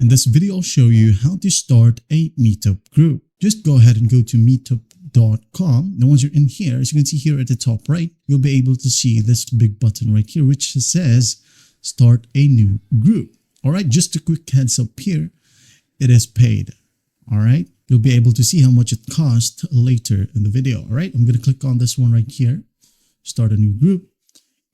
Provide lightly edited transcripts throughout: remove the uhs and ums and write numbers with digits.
In this video, I'll show you how to start a Meetup group. Just go ahead and go to meetup.com. Now, once you're in here, as you can see here at the top right, you'll be able to see this big button right here, which says start a new group. All right, just a quick heads up here. It is paid. All right, you'll be able to see how much it cost later in the video. All right, I'm going to click on this one right here. Start a new group.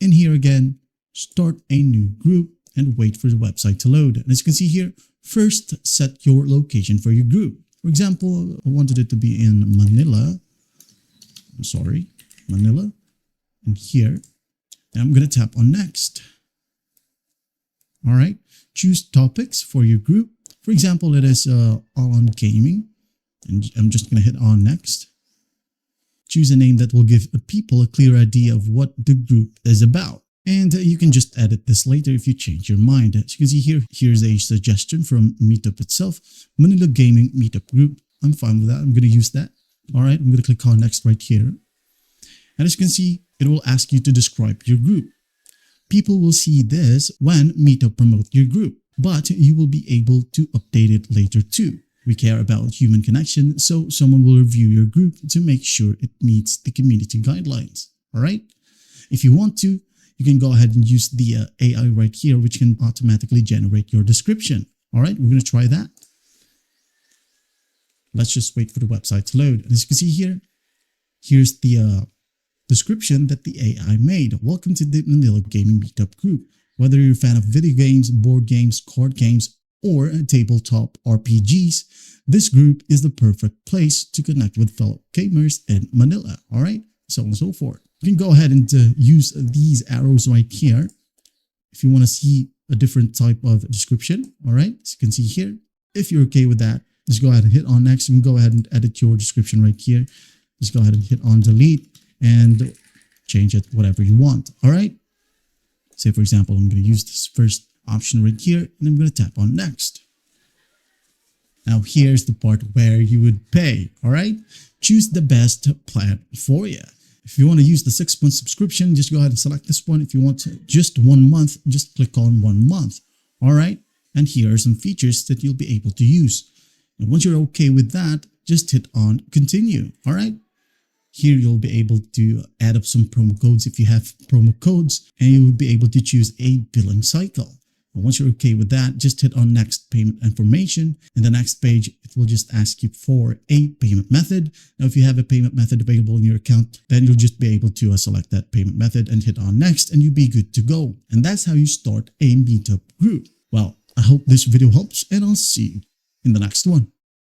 In here again, start a new group and wait for the website to load. And as you can see here, first set your location for your group. For example, I wanted it to be in Manila. Manila. And here, and I'm going to tap on next. All right, choose topics for your group. For example, it is all on gaming. And I'm just going to hit on next. Choose a name that will give people a clear idea of what the group is about. And you can just edit this later if you change your mind. As you can see here, here's a suggestion from Meetup itself. Manila Gaming Meetup Group. I'm fine with that. I'm going to use that. All right, I'm going to click on next right here. And as you can see, it will ask you to describe your group. People will see this when Meetup promote your group, but you will be able to update it later too. We care about human connection, so someone will review your group to make sure it meets the community guidelines. All right. If you want to, you can go ahead and use the AI right here, which can automatically generate your description. All right, we're going to try that. Let's just wait for the website to load. And as you can see here, here's the description that the AI made. Welcome to the Manila Gaming Meetup Group. Whether you're a fan of video games, board games, card games, or tabletop RPGs, this group is the perfect place to connect with fellow gamers in Manila. All right, so on and so forth. You can go ahead and use these arrows right here if you want to see a different type of description. All right, as you can see here, if you're okay with that, just go ahead and hit on next. You can go ahead and edit your description right here. Just go ahead and hit on delete and change it whatever you want. All right, say for example, I'm going to use this first option right here and I'm going to tap on next. Now here's the part where you would pay. All right, choose the best plan for you. If you want to use the 6-month subscription, just go ahead and select this one. If you want just 1 month, just click on 1 month. All right. And here are some features that you'll be able to use. And once you're okay with that, just hit on continue. All right. Here you'll be able to add up some promo codes if you have promo codes, and you will be able to choose a billing cycle. And once you're okay with that, just hit on next payment information. In the next page, it will just ask you for a payment method. Now, if you have a payment method available in your account, then you'll just be able to select that payment method and hit on next, and you'll be good to go. And that's how you start a Meetup group. Well, I hope this video helps, and I'll see you in the next one.